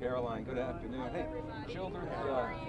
Karoline, good afternoon. Hey, children,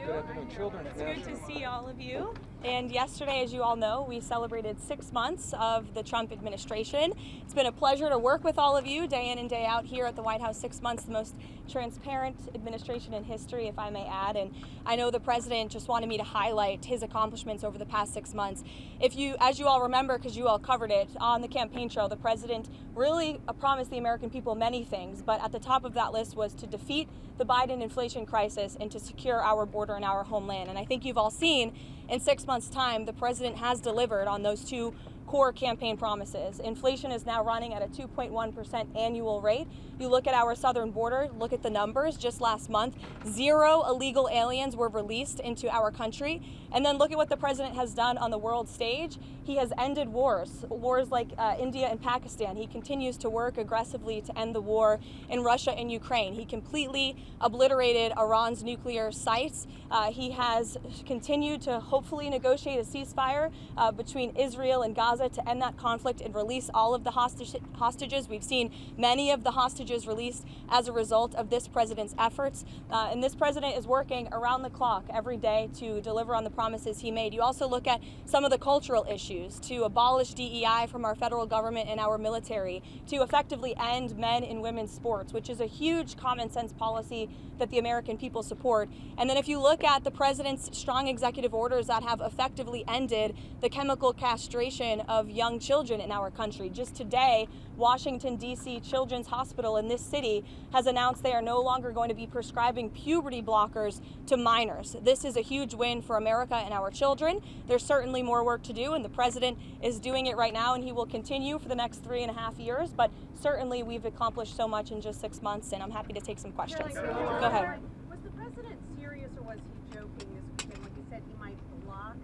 good afternoon. Children. It's good to see all of you. And yesterday, as you all know, we celebrated 6 months of the Trump administration. It's been a pleasure to work with all of you day in and day out here at the White House. 6 months, the most transparent administration in history, if I may add. And I know the president just wanted me to highlight his accomplishments over the past 6 months. As you all remember, because you all covered it on the campaign trail, the president really promised the American people many things, but at the top of that list was to defeat the Biden inflation crisis and to secure our border and our homeland. And I think you've all seen in 6 months' time, the president has delivered on those two core campaign promises. Inflation is now running at a 2.1% annual rate. You look at our southern border, look at the numbers. Just last month, 0 illegal aliens were released into our country. And then look at what the president has done on the world stage. He has ended wars like India and Pakistan. He continues to work aggressively to end the war in Russia and Ukraine. He completely obliterated Iran's nuclear sites. He has continued to hopefully negotiate a ceasefire between Israel and Gaza to end that conflict and release all of the hostages. We've seen many of the hostages released as a result of this president's efforts. And this president is working around the clock every day to deliver on the promises he made. You also look at some of the cultural issues, to abolish DEI from our federal government and our military, to effectively end men and women's sports, which is a huge common sense policy that the American people support. And then if you look at the president's strong executive orders that have effectively ended the chemical castration of young children in our country. Just today, Washington, D.C. Children's Hospital in this city has announced they are no longer going to be prescribing puberty blockers to minors. This is a huge win for America and our children. There's certainly more work to do, and the president is doing it right now, and he will continue for the next 3.5 years. But certainly we've accomplished so much in just 6 months, and I'm happy to take some questions. Go ahead. Was the president serious, or was he joking this weekend when he said he might block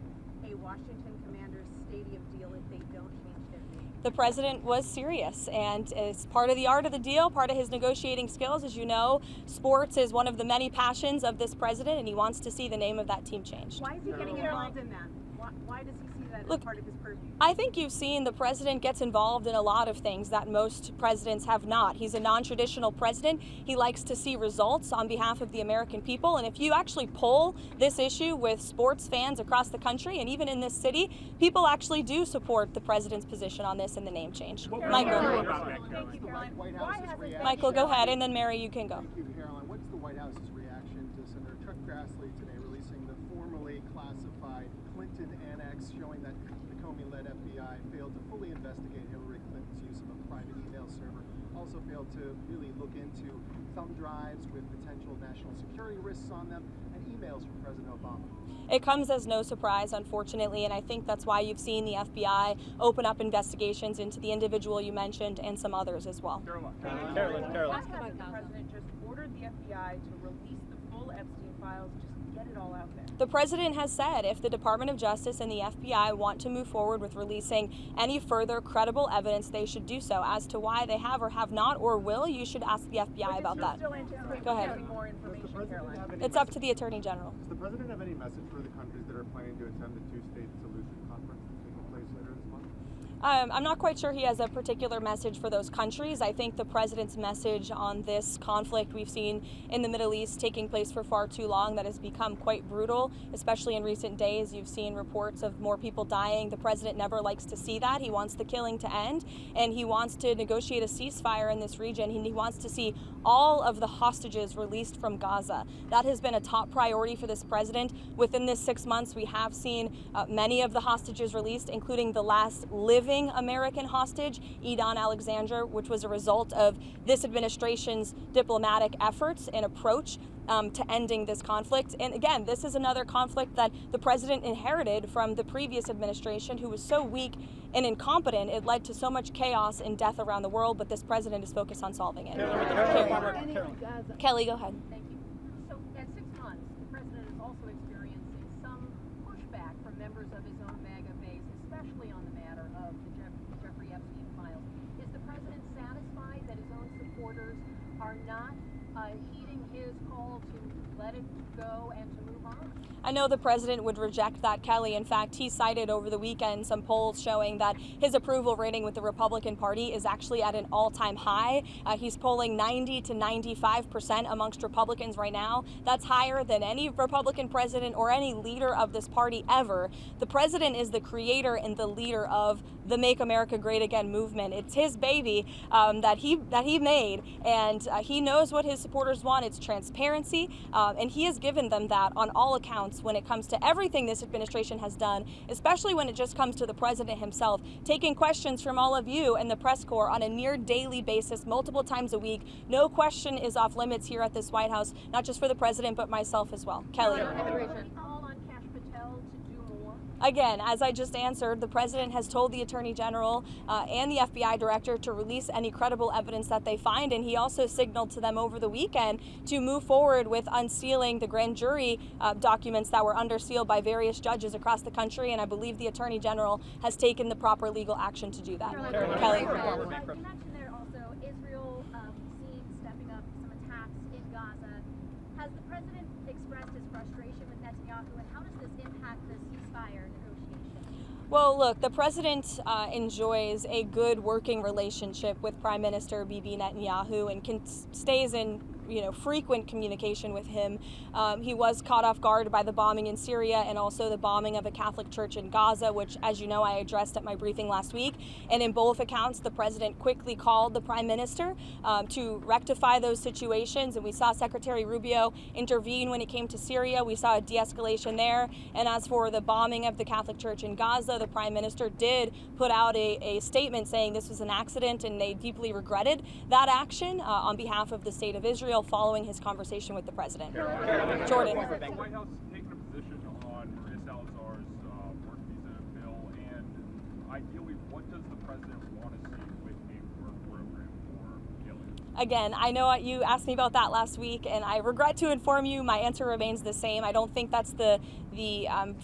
a Washington Commanders stadium deal if they don't change their name? The president was serious, and it's part of the art of the deal, part of his negotiating skills. As you know, sports is one of the many passions of this president, and he wants to see the name of that team changed. Why is he getting involved in that? Why does he see that as part of his purview? I think you've seen the president gets involved in a lot of things that most presidents have not. He's a non-traditional president. He likes to see results on behalf of the American people. And if you actually poll this issue with sports fans across the country and even in this city, people actually do support the president's position on this and the name change. Michael. Thank you, Caroline. Michael, go ahead, and then Mary, you can go. Thank you, Caroline. What's the White House's reaction to Senator Chuck Grassley today releasing the formerly classified Clinton annex showing that the Comey-led FBI failed to fully investigate Hillary Clinton's use of a private email server, also failed to really look into thumb drives with potential national security risks on them, and emails from President Obama? It comes as no surprise, unfortunately, and I think that's why you've seen the FBI open up investigations into the individual you mentioned and some others as well. Caroline. Why hasn't the president just ordered the FBI to release the full Epstein files, just get it all out there? The president has said if the Department of Justice and the FBI want to move forward with releasing any further credible evidence, they should do so. As to why they have or have not or will, you should ask the FBI about that. Go ahead. More information, Caroline. It's up to the Attorney General. Does the president have any message for the countries that are planning to attend the two-state solution conference taking place later this month? I'm not quite sure he has a particular message for those countries. I think the president's message on this conflict we've seen in the Middle East taking place for far too long that has become quite brutal, especially in recent days. You've seen reports of more people dying. The president never likes to see that. He wants the killing to end, and he wants to negotiate a ceasefire in this region. He wants to see all of the hostages released from Gaza. That has been a top priority for this president. Within this 6 months, we have seen many of the hostages released, including the last living American hostage, Edon Alexander, which was a result of this administration's diplomatic efforts and approach to ending this conflict. And again, this is another conflict that the president inherited from the previous administration, who was so weak and incompetent, it led to so much chaos and death around the world, but this president is focused on solving it. Kelly, go ahead. Thank you. So at 6 months, the president is also experiencing some pushback from members of his own MAGA base, especially on the matter of the Jeffrey Epstein files. Is the president satisfied that his own supporters are not heeding his call to let it go and to move on? I know the president would reject that, Kelly. In fact, he cited over the weekend some polls showing that his approval rating with the Republican Party is actually at an all-time high. He's polling 90 to 95% amongst Republicans right now. That's higher than any Republican president or any leader of this party ever. The president is the creator and the leader of the Make America Great Again movement. It's his baby that he made, and he knows what his supporters want. It's transparency, and he has given them that on all accounts when it comes to everything this administration has done, especially when it just comes to the president himself, taking questions from all of you and the press corps on a near daily basis, multiple times a week. No question is off limits here at this White House, not just for the president, but myself as well. Kelly. Again, as I just answered, the president has told the Attorney General and the FBI director to release any credible evidence that they find, and he also signaled to them over the weekend to move forward with unsealing the grand jury documents that were under seal by various judges across the country, and I believe the Attorney General has taken the proper legal action to do that. Kelly. You mentioned there also Israel seen stepping up some attacks in Gaza. Has the president expressed his frustration with Netanyahu, and how does this impact the ceasefire negotiations? Well, look, the president enjoys a good working relationship with Prime Minister Bibi Netanyahu and stays in frequent communication with him. He was caught off guard by the bombing in Syria and also the bombing of a Catholic church in Gaza, which, as you know, I addressed at my briefing last week. And in both accounts, the president quickly called the prime minister to rectify those situations. And we saw Secretary Rubio intervene when it came to Syria. We saw a de-escalation there. And as for the bombing of the Catholic church in Gaza, the prime minister did put out a statement saying this was an accident and they deeply regretted that action on behalf of the state of Israel, following his conversation with the president. Jordan. Has the White House taken a position on Maria Salazar's work visa bill, and ideally, what does the president want to see with a work program for aliens? Again, I know you asked me about that last week, and I regret to inform you my answer remains the same. I don't think that's the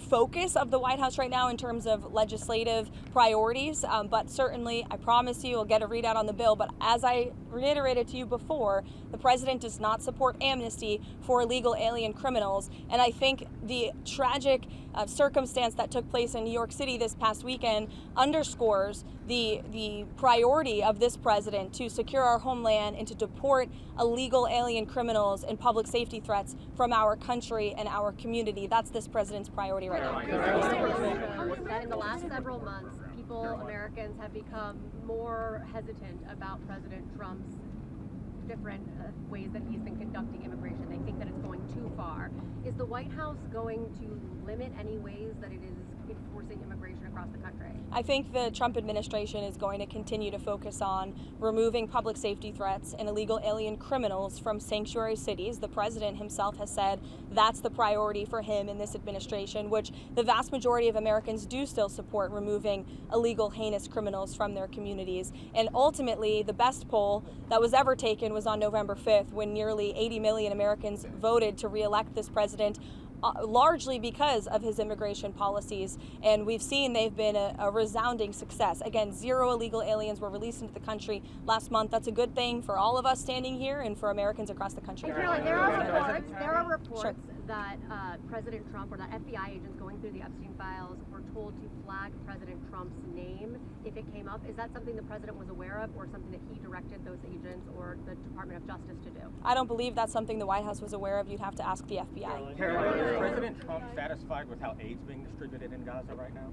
focus of the White House right now in terms of legislative priorities, but certainly I promise you we'll get a readout on the bill. But as I reiterated to you before, the president does not support amnesty for illegal alien criminals, and I think the tragic circumstance that took place in New York City this past weekend underscores the priority of this president to secure our homeland and to deport illegal alien criminals and public safety threats from our country and our community. That's this president's priority right now. That in the last several months, Americans have become more hesitant about President Trump's different ways that he's been conducting immigration. They think that it's going too far. Is the White House going to limit any ways that it is enforcing immigration across the country? I think the Trump administration is going to continue to focus on removing public safety threats and illegal alien criminals from sanctuary cities. The president himself has said that's the priority for him in this administration, which the vast majority of Americans do still support, removing illegal, heinous criminals from their communities. And ultimately, the best poll that was ever taken was on November 5th, when nearly 80 million Americans voted to re-elect this president, largely because of his immigration policies, and we've seen they've been a resounding success. Again, 0 illegal aliens were released into the country last month. That's a good thing for all of us standing here and for Americans across the country. And Karoline, there are reports that President Trump or that FBI agents going through the Epstein files were told to flag President Trump's name if it came up. Is that something the president was aware of, or something that he directed those agents or the Department of Justice to do? I don't believe that's something the White House was aware of. You'd have to ask the FBI. Karoline, is President Trump satisfied with how aid's being distributed in Gaza right now?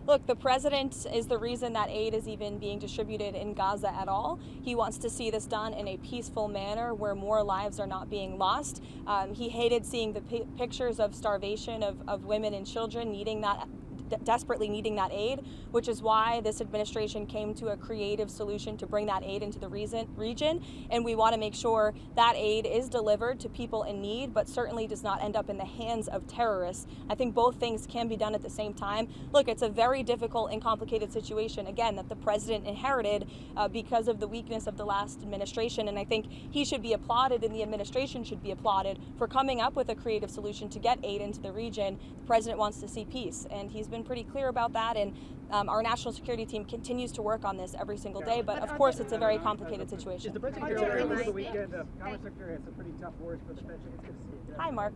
Look, the president is the reason that aid is even being distributed in Gaza at all. He wants to see this done in a peaceful manner where more lives are not being lost. He hated seeing the pictures of starvation of women and children desperately needing that aid, which is why this administration came to a creative solution to bring that aid into the region. And we want to make sure that aid is delivered to people in need, but certainly does not end up in the hands of terrorists. I think both things can be done at the same time. Look, it's a very difficult and complicated situation, again, that the president inherited because of the weakness of the last administration. And I think he should be applauded, and the administration should be applauded for coming up with a creative solution to get aid into the region. The president wants to see peace, and he's been been pretty clear about that, and our national security team continues to work on this every single day. But of course, it's a very complicated situation. Is the president here over the weekend? Commerce Secretary had some pretty tough words for the Fed. It's good to see you. Hi, Mark.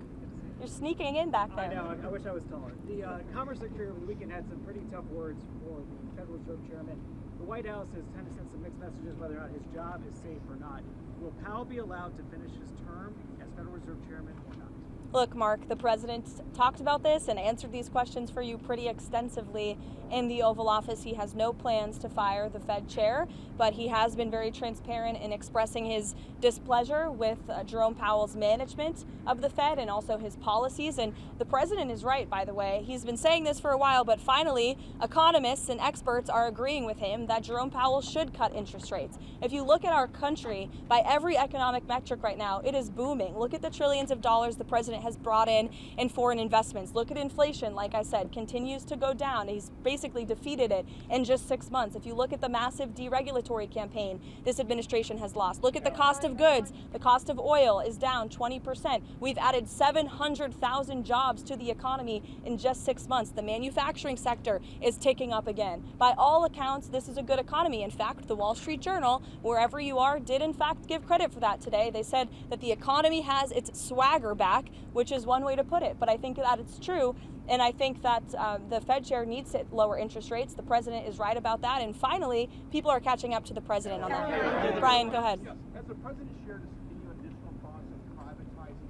You're sneaking in back there. I know. I wish I was taller. The Commerce Secretary over the weekend had some pretty tough words for the Federal Reserve Chairman. The White House has kind of sent some mixed messages whether or not his job is safe or not. Will Powell be allowed to finish his term as Federal Reserve Chairman or not? Look, Mark, the president talked about this and answered these questions for you pretty extensively in the Oval Office. He has no plans to fire the Fed chair, but he has been very transparent in expressing his displeasure with Jerome Powell's management of the Fed and also his policies. And the president is right, by the way. He's been saying this for a while, but finally, economists and experts are agreeing with him that Jerome Powell should cut interest rates. If you look at our country, by every economic metric right now, it is booming. Look at the trillions of dollars the president has brought in foreign investments. Look at inflation, like I said, continues to go down. He's basically defeated it in just 6 months. If you look at the massive deregulatory campaign this administration has lost, look at the cost of goods. The cost of oil is down 20%. We've added 700,000 jobs to the economy in just 6 months. The manufacturing sector is ticking up again. By all accounts, this is a good economy. In fact, the Wall Street Journal, wherever you are, did in fact give credit for that today. They said that the economy has its swagger back, which is one way to put it. But I think that it's true. And I think that the Fed chair needs to lower interest rates. The president is right about that. And finally, people are catching up to the president on that. Brian, go ahead. Yes. Has the president shared any additional thoughts on privatizing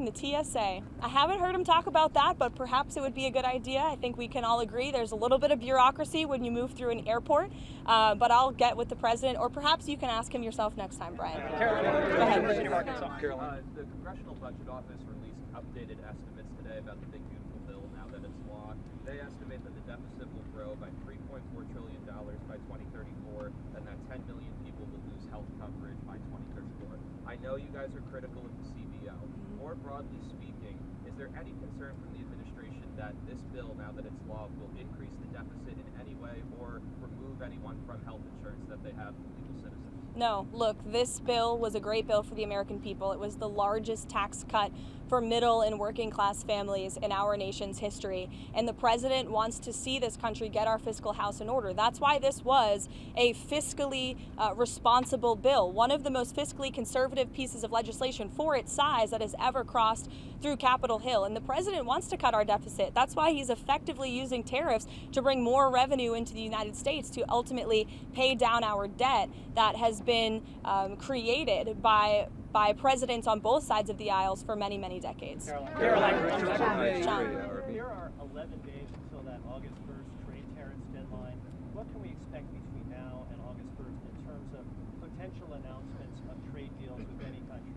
the TSA? Privatizing the TSA. I haven't heard him talk about that, but perhaps it would be a good idea. I think we can all agree there's a little bit of bureaucracy when you move through an airport, but I'll get with the president, or perhaps you can ask him yourself next time, Brian. Karoline, go ahead. Karoline. The Congressional Budget Office released updated estimates today about the Big Beautiful Bill now that it's law. They estimate that the deficit will grow by $3.4 trillion by 2034, and that 10 million people will lose health coverage by 2034. I know you guys are critical of the CBO. More broadly speaking, is there any concern from the administration that this bill, now that it's law, will increase the deficit in any way or remove anyone from health insurance that they have from legal citizens? No, look, this bill was a great bill for the American people. It was the largest tax cut for middle and working class families in our nation's history. And the president wants to see this country get our fiscal house in order. That's why this was a fiscally responsible bill, one of the most fiscally conservative pieces of legislation for its size that has ever crossed through Capitol Hill. And the president wants to cut our deficit. That's why he's effectively using tariffs to bring more revenue into the United States to ultimately pay down our debt that has been created by presidents on both sides of the aisles for many, many decades. Karoline. There are 11 days until that August 1st trade tariffs deadline. What can we expect between now and August 1st in terms of potential announcements of trade deals with any countries?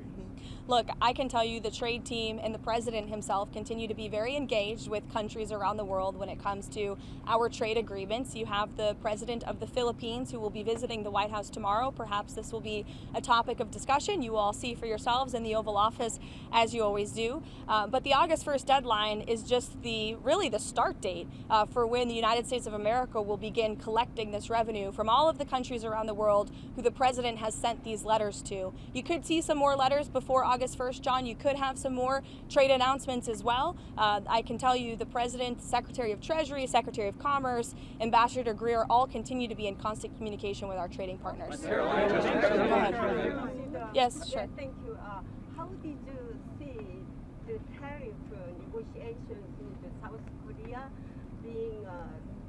Look, I can tell you the trade team and the president himself continue to be very engaged with countries around the world when it comes to our trade agreements. You have the president of the Philippines who will be visiting the White House tomorrow. Perhaps this will be a topic of discussion. You will all see for yourselves in the Oval Office, as you always do. But the August 1st deadline is just really the start date for when the United States of America will begin collecting this revenue from all of the countries around the world who the president has sent these letters to. You could see some more letters before August 1st, John. You could have some more trade announcements as well. I can tell you the President, Secretary of Treasury, Secretary of Commerce, Ambassador Greer all continue to be in constant communication with our trading partners. Yes, sure. Yeah, thank you. How did you see the tariff negotiations with South Korea being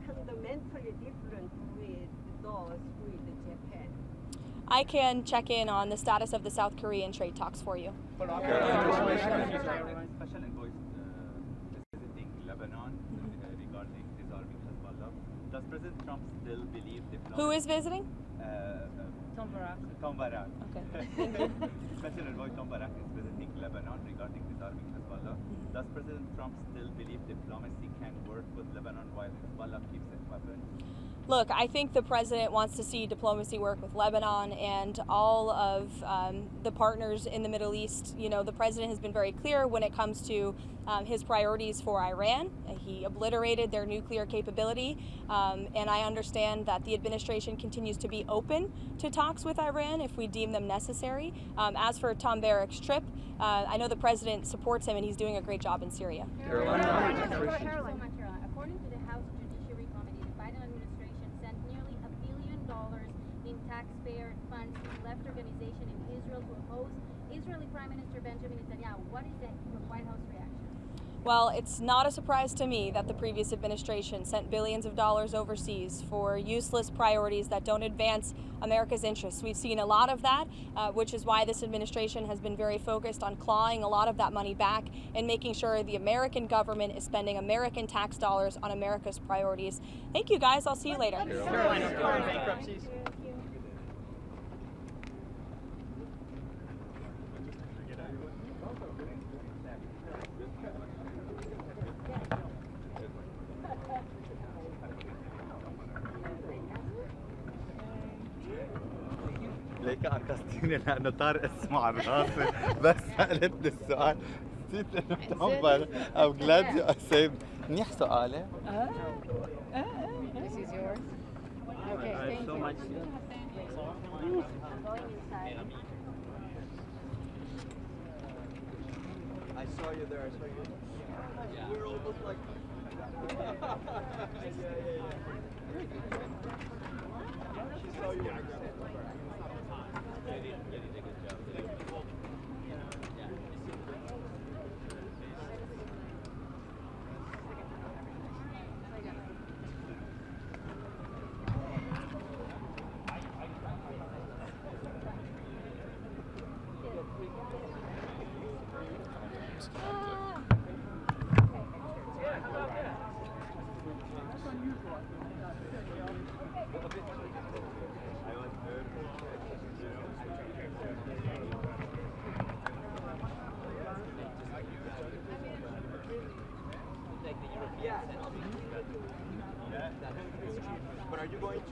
fundamentally different with those with Japan? I can check in on the status of the South Korean trade talks for you. Special envoy visiting Lebanon regarding disarming Hezbollah. Does President Trump still believe diplomacy? Who is visiting? Tom Barak. Okay. Thank you. Special envoy Tom Barak is visiting Lebanon regarding disarming Hezbollah. Does President Trump still believe diplomacy can work with Lebanon while Hezbollah keeps its weapons? Look, I think the president wants to see diplomacy work with Lebanon and all of the partners in the Middle East. You know, the president has been very clear when it comes to his priorities for Iran. He obliterated their nuclear capability, and I understand that the administration continues to be open to talks with Iran if we deem them necessary. As for Tom Barrack's trip, I know the president supports him and he's doing a great job in Syria. Caroline, according to the House Judiciary Committee, the Biden administration sent nearly $1 billion in taxpayer funds to the left organization in Israel to oppose Israeli Prime Minister Benjamin Netanyahu. What is the White House reaction? Well, it's not a surprise to me that the previous administration sent billions of dollars overseas for useless priorities that don't advance America's interests. We've seen a lot of that, which is why this administration has been very focused on clawing a lot of that money back and making sure the American government is spending American tax dollars on America's priorities. Thank you, guys. I'll see you later. Caroline, bankruptcies. ليك عكستيني لانه طار اسمه على راسي بس سالتني السؤال نسيت انه بتعبر. I'm glad you saved. منيح سؤالي. This is yours. Okay, thank so you. much. I saw you there. I saw you. Yeah. We're almost like. She saw you. But are you going to